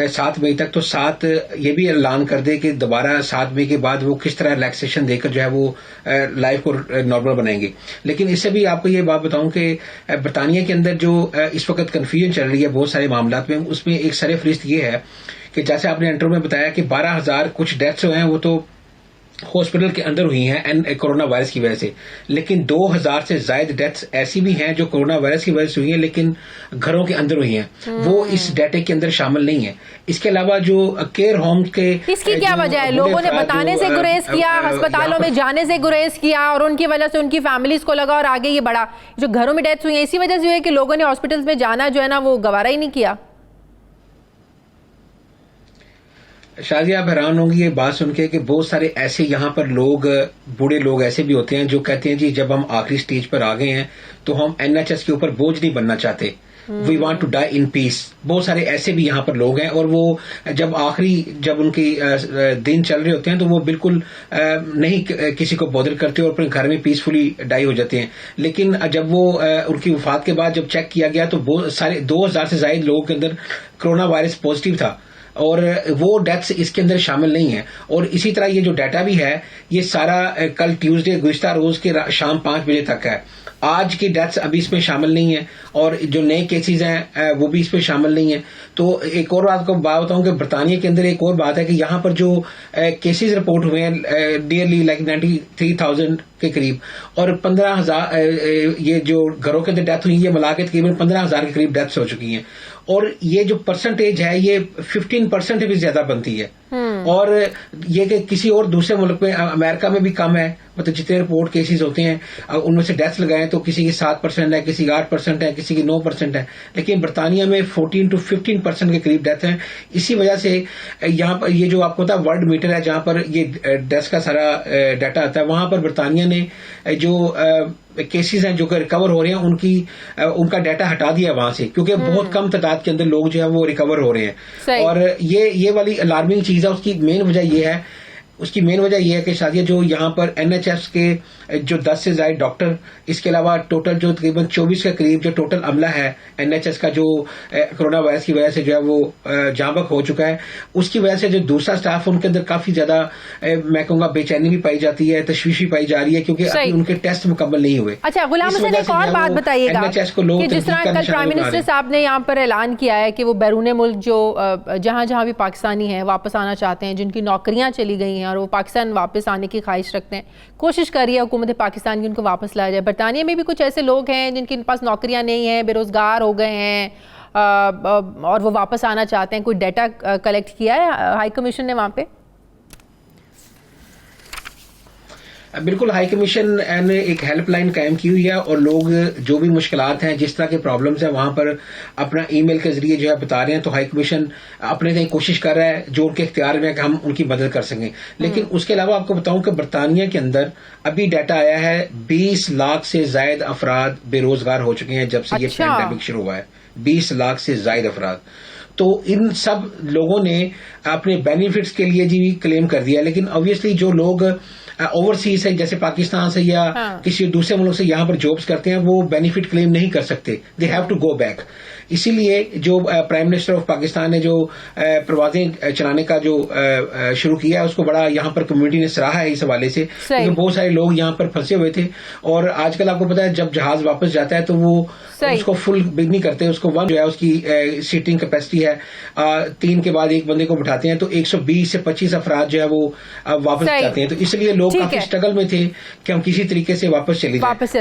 Speaker 6: 7 मई तक, तो 7 ये भी ऐलान कर दे कि दोबारा 7 मई के बाद वो किस तरह रिलैक्सेशन देकर जो है वो लाइफ को नॉर्मल बनाएंगे। लेकिन इससे भी आपको ये बात बताऊं कि बरतानिया के अंदर जो इस वक्त कन्फ्यूजन चल रही है बहुत सारे मामलात में, उसमें एक सरफहरिस्त ये है कि जैसे आपने इंटरव्यू में बताया कि 12,000 कुछ डेथ्स हुए हैं, वो तो हॉस्पिटल के अंदर हुई हैं कोरोना वायरस की वजह से, लेकिन 2,000 से ज्यादा डेथ्स ऐसी भी हैं जो कोरोना वायरस की वजह से हुई हैं लेकिन घरों के अंदर हुई हैं, वो इस डाटे के अंदर शामिल नहीं है। इसके अलावा जो केयर होम के,
Speaker 1: इसकी क्या वजह है? लोगों ने बताने से गुरेज किया, अस्पतालों में जाने से गुरेज किया और उनकी वजह से उनकी फैमिलीज को लगा और आगे ये बढ़ा। जो घरों में डेथ्स हुई है इसी वजह से हुई है कि लोगों ने हॉस्पिटल्स में जाना जो है ना वो गवारा ही नहीं किया।
Speaker 6: शादी आप हैरान होंगी ये बात सुन के कि बहुत सारे ऐसे यहाँ पर लोग, बूढ़े लोग ऐसे भी होते हैं जो कहते हैं जी जब हम आखिरी स्टेज पर आ गए हैं तो हम NHS के ऊपर बोझ नहीं बनना चाहते, we want to die in peace. बहुत सारे ऐसे भी यहाँ पर लोग हैं और वो जब उनकी दिन चल रहे होते हैं तो वो बिल्कुल नहीं किसी को बॉदर करते और अपने घर में पीसफुली डाई हो जाते हैं। लेकिन जब वो उनकी वफात के बाद जब चेक किया गया तो बहुत सारे 2,000 से ज्यादा लोगों के अंदर कोरोना वायरस पॉजिटिव था और वो डेथ्स इसके अंदर शामिल नहीं है। और इसी तरह ये जो डाटा भी है ये सारा कल ट्यूसडे गुज़िश्ता रोज के शाम 5 बजे तक है। आज की डेथ्स अभी इसमें शामिल नहीं है और जो नए केसेस हैं वो भी इसमें शामिल नहीं है। तो एक और बात को बताऊं कि बरतानिया के अंदर एक और बात है कि यहाँ पर जो केसेस रिपोर्ट हुए हैं नियरली लाइक 93,000 के करीब और 15,000 ये जो घरों के अंदर डेथ हुई है मिला के तकरीबन 15,000 के करीब डेथ्स हो चुकी हैं और ये जो परसेंटेज है ये 15% भी ज्यादा बनती है। और ये कि किसी और दूसरे मुल्क में, अमेरिका में भी कम है, मतलब जितने रिपोर्ट केसेस होते हैं उनमें से डेथ्स लगाए तो किसी की 7% है, किसी की 8% है, किसी की 9% है, लेकिन बरतानिया में 14 to 15% के करीब डेथ है। इसी वजह से यहाँ पर ये जो आपको पता वर्ल्ड मीटर है जहाँ पर ये डेथ्स का सारा डाटा आता है, वहां पर बरतानिया ने जो केसेस हैं जो रिकवर हो रहे हैं उनका डाटा हटा दिया वहां से, क्योंकि बहुत कम तादाद के अंदर लोग जो है वो रिकवर हो रहे हैं। और ये वाली अलार्मिंग चीज है। उसकी मेन वजह ये है कि शायद जो यहाँ पर NHS के जो 10 से ज्यादा डॉक्टर, इसके अलावा टोटल जो तकरीबन 24 के करीब जो टोटल अमला है NHS का जो कोरोना वायरस की वजह से जो है वो जांबक हो चुका है, उसकी वजह से जो दूसरा स्टाफ उनके अंदर काफी ज्यादा मैं कहूँगा बेचैनी भी पाई जाती है, तशवीश भी पाई जा रही है, क्योंकि अभी उनके टेस्ट मुकम्मल नहीं हुए।
Speaker 1: अच्छा गुलाम हुसैन, एक और बात बताइएगा कि जिस तरह कल प्राइम मिनिस्टर साहब ने यहाँ पर ऐलान किया है कि वो बैरून मुल्क जो जहाँ भी पाकिस्तानी हैं वापस आना चाहते हैं, जिनकी नौकरियां चली गई हैं और वो पाकिस्तान वापस आने की ख्वाहिश रखते हैं, कोशिश कर रही है हुकूमत पाकिस्तान की उनको वापस लाया जाए। बरतानिया में भी कुछ ऐसे लोग हैं जिनके पास नौकरियां नहीं हैं, बेरोजगार हो गए हैं और वो वापस आना चाहते हैं। कोई डाटा कलेक्ट किया है हाई कमीशन ने वहां पे?
Speaker 6: बिल्कुल, हाई कमीशन ने एक हेल्पलाइन कायम की हुई है और लोग जो भी मुश्किलात हैं, जिस तरह के प्रॉब्लम्स हैं, वहां पर अपना ईमेल के जरिए जो है बता रहे हैं। तो हाई कमीशन अपने से कोशिश कर रहा है जो उनके इख्तियार में है कि हम उनकी मदद कर सकें। लेकिन उसके अलावा आपको बताऊं कि बरतानिया के अंदर अभी डाटा आया है 20 लाख से ज्यादा अफराद बेरोजगार हो चुके हैं जब से ये पैंडेमिक शुरू हुआ है। 20 लाख से ज्यादा अफराद। तो इन सब लोगों ने अपने बेनिफिट्स के लिए जी क्लेम कर दिया, लेकिन ऑब्वियसली जो लोग ओवरसीज है जैसे पाकिस्तान से या किसी दूसरे मुल्क से यहाँ पर जॉब्स करते हैं वो बेनिफिट क्लेम नहीं कर सकते, they have to go back. इसीलिए जो प्राइम मिनिस्टर ऑफ पाकिस्तान ने जो परवाजें चलाने का जो शुरू किया है उसको बड़ा यहाँ पर कम्युनिटी ने सराहा है इस हवाले से, क्योंकि बहुत सारे लोग यहाँ पर फंसे हुए थे। और आजकल आपको पता है जब जहाज वापस जाता है तो वो उसको फुल बिग नहीं करते, उसको वन जो है उसकी सीटिंग कैपेसिटी है 3 के बाद एक बंदे को बिठाते हैं, तो 120 से 25 अफराद जो है वो वापस जाते हैं। तो इसलिए लोग काफी स्ट्रगल में थे कि हम किसी तरीके से वापस चले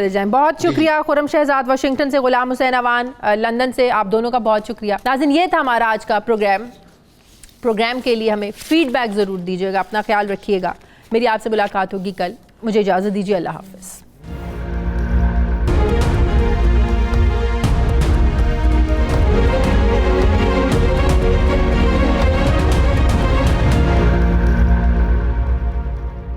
Speaker 6: जाएं।
Speaker 1: बहुत शुक्रिया खुर्रम शहजाद वाशिंगटन से, गुलाम हुसैन अवान लंदन से, आप दोनों का बहुत शुक्रिया। नाज़रीन, ये था हमारा आज का प्रोग्राम के लिए हमें फीडबैक जरूर दीजिएगा, अपना ख्याल रखिएगा। मेरी आपसे मुलाकात होगी कल, मुझे इजाजत दीजिए, अल्लाह हाफिज।